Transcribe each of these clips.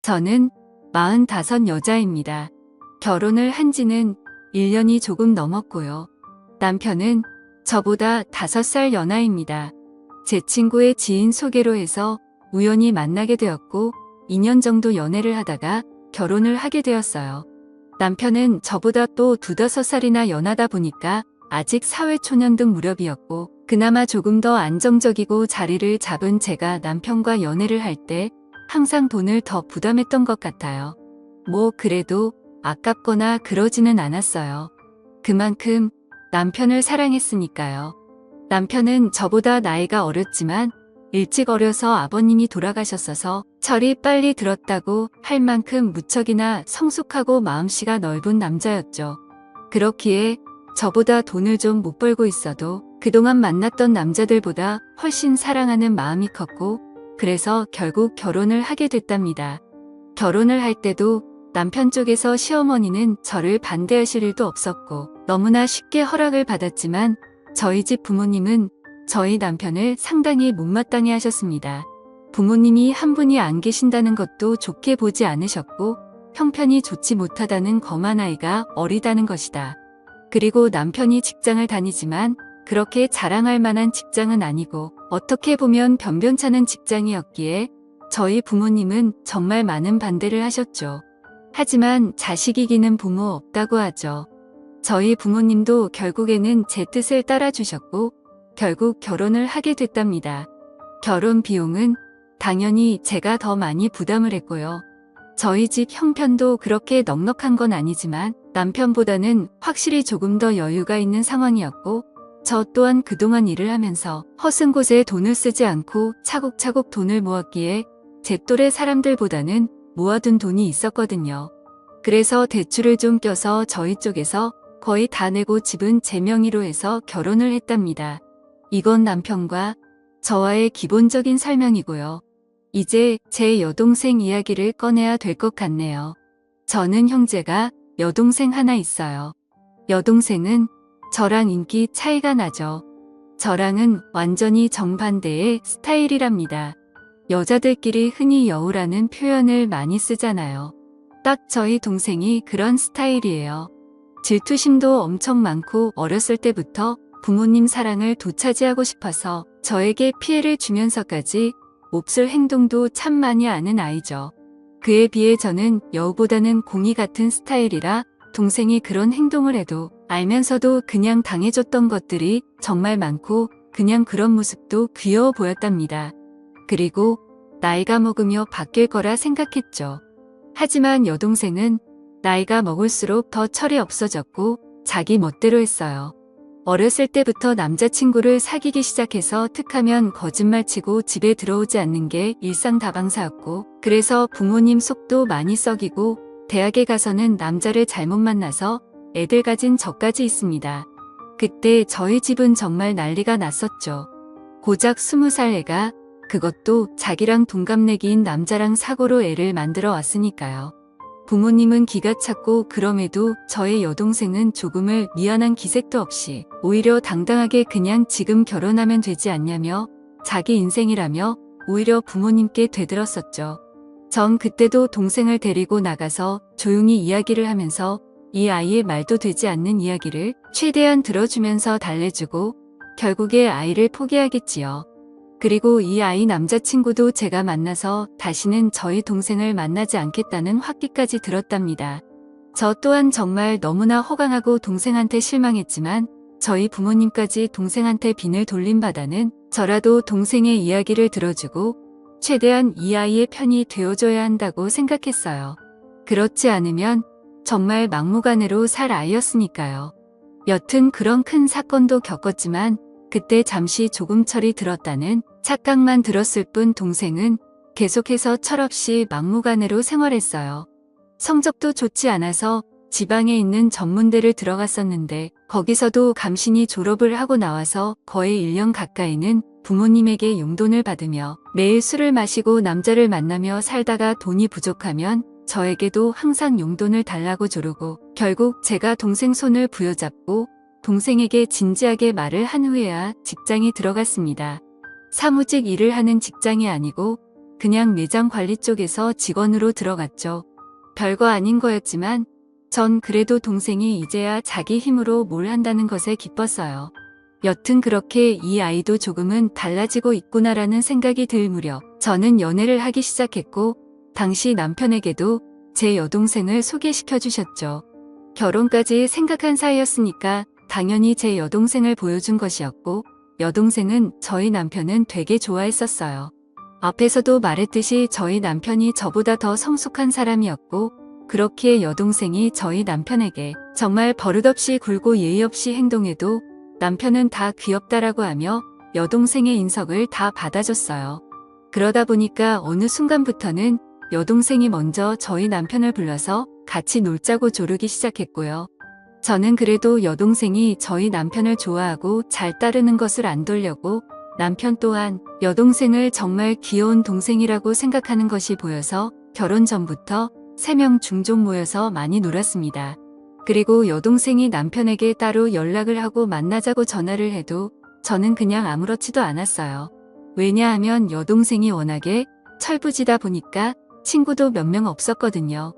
저는 45 여자입니다. 결혼을 한 지는 1년이 조금 넘었고요. 남편은 저보다 5살 연하입니다. 제 친구의 지인 소개로 해서 우연히 만나게 되었고 2년 정도 연애를 하다가 결혼을 하게 되었어요. 남편은 저보다 또 2~5살이나 연하다 보니까 아직 사회초년등 무렵이었고 그나마 조금 더 안정적이고 자리를 잡은 제가 남편과 연애를 할 때 항상 돈을 더 부담했던 것 같아요. 뭐 그래도 아깝거나 그러지는 않았어요. 그만큼 남편을 사랑했으니까요. 남편은 저보다 나이가 어렸지만 일찍 어려서 아버님이 돌아가셨어서 철이 빨리 들었다고 할 만큼 무척이나 성숙하고 마음씨가 넓은 남자였죠. 그렇기에 저보다 돈을 좀 못 벌고 있어도 그동안 만났던 남자들보다 훨씬 사랑하는 마음이 컸고 그래서 결국 결혼을 하게 됐답니다. 결혼을 할 때도 남편 쪽에서 시어머니는 저를 반대하실 일도 없었고 너무나 쉽게 허락을 받았지만 저희 집 부모님은 저희 남편을 상당히 못마땅해 하셨습니다. 부모님이 한 분이 안 계신다는 것도 좋게 보지 않으셨고 형편이 좋지 못하다는 검한 아이가 어리다는 것이다. 그리고 남편이 직장을 다니지만 그렇게 자랑할 만한 직장은 아니고 어떻게 보면 변변찮은 직장이었기에 저희 부모님은 정말 많은 반대를 하셨죠. 하지만 자식 이기는 부모 없다고 하죠. 저희 부모님도 결국에는 제 뜻을 따라주셨고 결국 결혼을 하게 됐답니다. 결혼 비용은 당연히 제가 더 많이 부담을 했고요. 저희 집 형편도 그렇게 넉넉한 건 아니지만 남편보다는 확실히 조금 더 여유가 있는 상황이었고 저 또한 그동안 일을 하면서 허슨 곳에 돈을 쓰지 않고 차곡차곡 돈을 모았기에 제 또래 사람들보다는 모아둔 돈이 있었거든요. 그래서 대출을 좀 껴서 저희 쪽에서 거의 다 내고 집은 제 명의로 해서 결혼을 했답니다. 이건 남편과 저와의 기본적인 설명이고요. 이제 제 여동생 이야기를 꺼내야 될 것 같네요. 저는 형제가 여동생 하나 있어요. 여동생은 저랑 인기 차이가 나죠. 저랑은 완전히 정반대의 스타일이랍니다. 여자들끼리 흔히 여우라는 표현을 많이 쓰잖아요. 딱 저희 동생이 그런 스타일이에요. 질투심도 엄청 많고 어렸을 때부터 부모님 사랑을 되찾이하고 싶어서 저에게 피해를 주면서까지 몹쓸 행동도 참 많이 하는 아이죠. 그에 비해 저는 여우보다는 공이 같은 스타일이라 동생이 그런 행동을 해도 알면서도 그냥 당해줬던 것들이 정말 많고 그냥 그런 모습도 귀여워 보였답니다. 그리고 나이가 먹으며 바뀔 거라 생각했죠. 하지만 여동생은 나이가 먹을수록 더 철이 없어졌고 자기 멋대로 했어요. 어렸을 때부터 남자친구를 사귀기 시작해서 툭하면 거짓말치고 집에 들어오지 않는 게 일상다방사였고 그래서 부모님 속도 많이 썩이고 대학에 가서는 남자를 잘못 만나서 애들 가진 저까지 있습니다. 그때 저희 집은 정말 난리가 났었죠. 고작 20살 애가 그것도 자기랑 동갑내기인 남자랑 사고로 애를 만들어 왔으니까요. 부모님은 기가 찼고 그럼에도 저의 여동생은 조금을 미안한 기색도 없이 오히려 당당하게 그냥 지금 결혼하면 되지 않냐며 자기 인생이라며 오히려 부모님께 되들었었죠. 전 그때도 동생을 데리고 나가서 조용히 이야기를 하면서 이 아이의 말도 되지 않는 이야기를 최대한 들어주면서 달래주고 결국에 아이를 포기하겠지요. 그리고 이 아이 남자친구도 제가 만나서 다시는 저희 동생을 만나지 않겠다는 확기까지 들었답니다. 저 또한 정말 너무나 허강하고 동생한테 실망했지만 저희 부모님까지 동생한테 빈을 돌린 바다는 저라도 동생의 이야기를 들어주고 최대한 이 아이의 편이 되어줘야 한다고 생각했어요. 그렇지 않으면 정말 막무가내로 살 아이였으니까요. 여튼 그런 큰 사건도 겪었지만 그때 잠시 조금 철이 들었다는 착각만 들었을 뿐 동생은 계속해서 철없이 막무가내로 생활했어요. 성적도 좋지 않아서 지방에 있는 전문대를 들어갔었는데 거기서도 감신이 졸업을 하고 나와서 거의 1년 가까이는 부모님에게 용돈을 받으며 매일 술을 마시고 남자를 만나며 살다가 돈이 부족하면 저에게도 항상 용돈을 달라고 조르고 결국 제가 동생 손을 부여잡고 동생에게 진지하게 말을 한 후에야 직장에 들어갔습니다. 사무직 일을 하는 직장이 아니고 그냥 매장 관리 쪽에서 직원으로 들어갔죠. 별거 아닌 거였지만 전 그래도 동생이 이제야 자기 힘으로 뭘 한다는 것에 기뻤어요. 여튼 그렇게 이 아이도 조금은 달라지고 있구나라는 생각이 들 무렵 저는 연애를 하기 시작했고 당시 남편에게도 제 여동생을 소개시켜 주셨죠. 결혼까지 생각한 사이였으니까 당연히 제 여동생을 보여준 것이었고 여동생은 저희 남편은 되게 좋아했었어요. 앞에서도 말했듯이 저희 남편이 저보다 더 성숙한 사람이었고 그렇기에 여동생이 저희 남편에게 정말 버릇없이 굴고 예의 없이 행동해도 남편은 다 귀엽다라고 하며 여동생의 인석을 다 받아줬어요. 그러다 보니까 어느 순간부터는 여동생이 먼저 저희 남편을 불러서 같이 놀자고 조르기 시작했고요. 저는 그래도 여동생이 저희 남편을 좋아하고 잘 따르는 것을 안 돌려고 남편 또한 여동생을 정말 귀여운 동생이라고 생각하는 것이 보여서 결혼 전부터 3명 중종 모여서 많이 놀았습니다. 그리고 여동생이 남편에게 따로 연락을 하고 만나자고 전화를 해도 저는 그냥 아무렇지도 않았어요. 왜냐하면 여동생이 워낙에 철부지다 보니까 친구도 몇 명 없었거든요.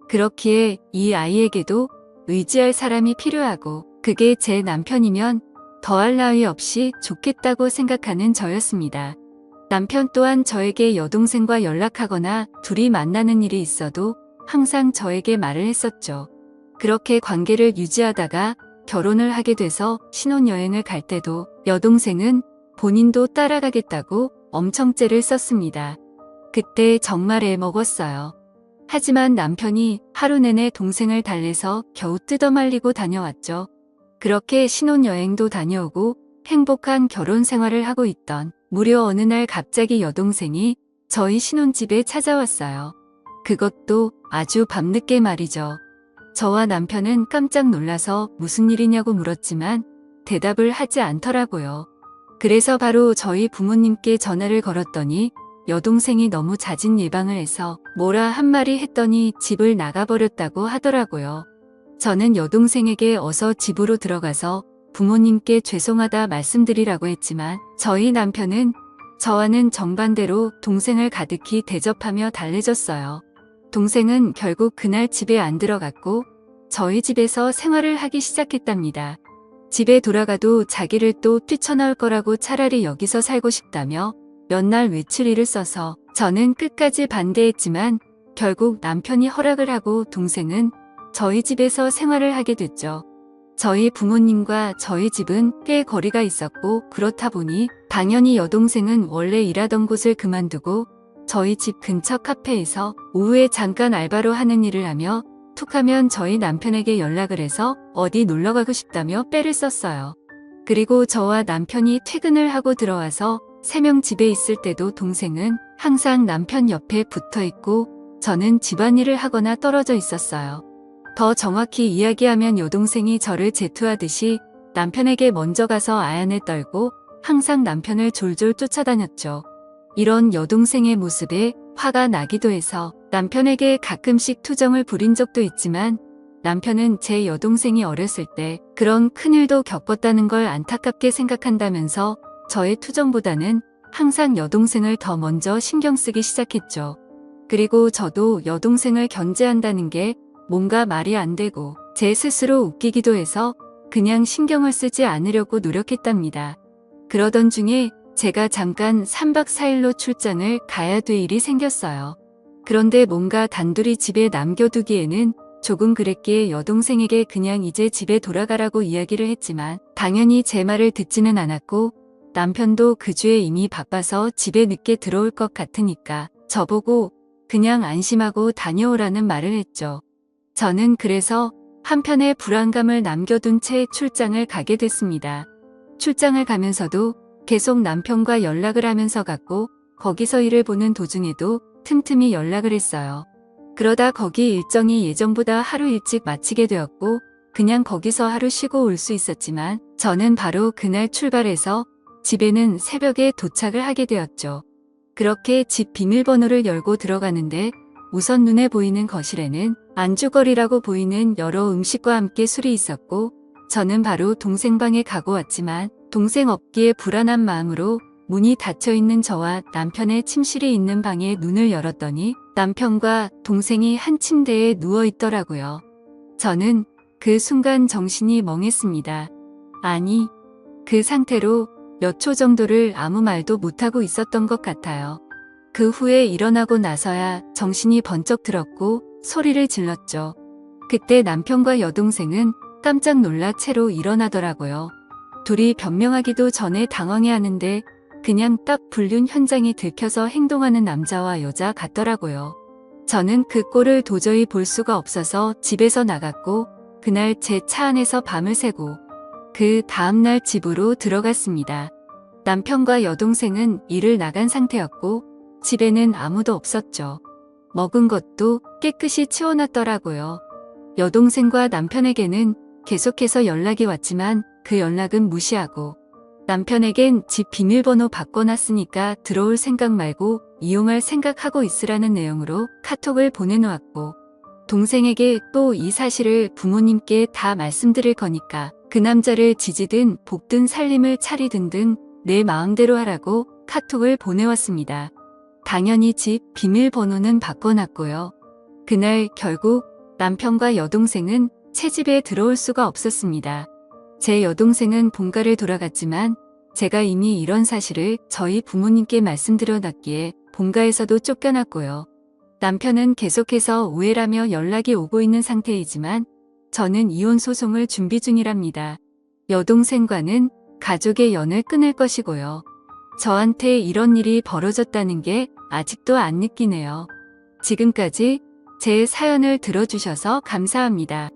그렇기에 이 아이에게도 의지할 사람이 필요하고 그게 제 남편이면 더할 나위 없이 좋겠다고 생각하는 저였습니다. 남편 또한 저에게 여동생과 연락하거나 둘이 만나는 일이 있어도 항상 저에게 말을 했었죠. 그렇게 관계를 유지하다가 결혼을 하게 돼서 신혼여행을 갈 때도 여동생은 본인도 따라가겠다고 엄청 째를 썼습니다. 그때 정말 애먹었어요. 하지만 남편이 하루 내내 동생을 달래서 겨우 뜯어말리고 다녀왔죠. 그렇게 신혼여행도 다녀오고 행복한 결혼 생활을 하고 있던 무려 어느 날 갑자기 여동생이 저희 신혼집에 찾아왔어요. 그것도 아주 밤늦게 말이죠. 저와 남편은 깜짝 놀라서 무슨 일이냐고 물었지만 대답을 하지 않더라고요. 그래서 바로 저희 부모님께 전화를 걸었더니 여동생이 너무 잦은 예방을 해서 뭐라 한마디 했더니 집을 나가버렸다고 하더라고요. 저는 여동생에게 어서 집으로 들어가서 부모님께 죄송하다 말씀드리라고 했지만 저희 남편은 저와는 정반대로 동생을 가득히 대접하며 달래줬어요. 동생은 결국 그날 집에 안 들어갔고 저희 집에서 생활을 하기 시작했답니다. 집에 돌아가도 자기를 또 뛰쳐나올 거라고 차라리 여기서 살고 싶다며 몇 날 외출일을 써서 저는 끝까지 반대했지만 결국 남편이 허락을 하고 동생은 저희 집에서 생활을 하게 됐죠. 저희 부모님과 저희 집은 꽤 거리가 있었고 그렇다 보니 당연히 여동생은 원래 일하던 곳을 그만두고 저희 집 근처 카페에서 오후에 잠깐 알바로 하는 일을 하며 툭하면 저희 남편에게 연락을 해서 어디 놀러가고 싶다며 빼를 썼어요. 그리고 저와 남편이 퇴근을 하고 들어와서 3명 집에 있을 때도 동생은 항상 남편 옆에 붙어 있고 저는 집안일을 하거나 떨어져 있었어요. 더 정확히 이야기하면 여동생이 저를 제투하듯이 남편에게 먼저 가서 아연에 떨고 항상 남편을 졸졸 쫓아다녔죠. 이런 여동생의 모습에 화가 나기도 해서 남편에게 가끔씩 투정을 부린 적도 있지만 남편은 제 여동생이 어렸을 때 그런 큰일도 겪었다는 걸 안타깝게 생각한다면서 저의 투정보다는 항상 여동생을 더 먼저 신경 쓰기 시작했죠. 그리고 저도 여동생을 견제한다는 게 뭔가 말이 안 되고 제 스스로 웃기기도 해서 그냥 신경을 쓰지 않으려고 노력했답니다. 그러던 중에 제가 잠깐 3박 4일로 출장을 가야 될 일이 생겼어요. 그런데 뭔가 단둘이 집에 남겨두기에는 조금 그랬기에 여동생에게 그냥 이제 집에 돌아가라고 이야기를 했지만 당연히 제 말을 듣지는 않았고 남편도 그 주에 이미 바빠서 집에 늦게 들어올 것 같으니까 저보고 그냥 안심하고 다녀오라는 말을 했죠. 저는 그래서 한편의 불안감을 남겨둔 채 출장을 가게 됐습니다. 출장을 가면서도 계속 남편과 연락을 하면서 갔고 거기서 일을 보는 도중에도 틈틈이 연락을 했어요. 그러다 거기 일정이 예정보다 하루 일찍 마치게 되었고 그냥 거기서 하루 쉬고 올 수 있었지만 저는 바로 그날 출발해서 집에는 새벽에 도착을 하게 되었죠. 그렇게 집 비밀번호를 열고 들어가는데 우선 눈에 보이는 거실에는 안주거리라고 보이는 여러 음식과 함께 술이 있었고 저는 바로 동생 방에 가고 왔지만 동생 없기에 불안한 마음으로 문이 닫혀 있는 저와 남편의 침실이 있는 방에 눈을 열었더니 남편과 동생이 한 침대에 누워 있더라고요. 저는 그 순간 정신이 멍했습니다. 아니, 그 상태로 몇 초 정도를 아무 말도 못하고 있었던 것 같아요. 그 후에 일어나고 나서야 정신이 번쩍 들었고 소리를 질렀죠. 그때 남편과 여동생은 깜짝 놀라 채로 일어나더라고요. 둘이 변명하기도 전에 당황해하는데 그냥 딱 불륜 현장이 들켜서 행동하는 남자와 여자 같더라고요. 저는 그 꼴을 도저히 볼 수가 없어서 집에서 나갔고 그날 제 차 안에서 밤을 새고 그 다음날 집으로 들어갔습니다. 남편과 여동생은 일을 나간 상태였고 집에는 아무도 없었죠. 먹은 것도 깨끗이 치워놨더라고요. 여동생과 남편에게는 계속해서 연락이 왔지만 그 연락은 무시하고 남편에겐 집 비밀번호 바꿔놨으니까 들어올 생각 말고 이용할 생각하고 있으라는 내용으로 카톡을 보내놓았고 동생에게 또 이 사실을 부모님께 다 말씀드릴 거니까 그 남자를 지지든 볶든 살림을 차리든 등 내 마음대로 하라고 카톡을 보내왔습니다. 당연히 집 비밀번호는 바꿔놨고요. 그날 결국 남편과 여동생은 채집에 들어올 수가 없었습니다. 제 여동생은 본가를 돌아갔지만 제가 이미 이런 사실을 저희 부모님께 말씀드려놨기에 본가에서도 쫓겨났고요. 남편은 계속해서 오해라며 연락이 오고 있는 상태이지만 저는 이혼 소송을 준비 중이랍니다. 여동생과는 가족의 연을 끊을 것이고요. 저한테 이런 일이 벌어졌다는 게 아직도 안 느끼네요. 지금까지 제 사연을 들어주셔서 감사합니다.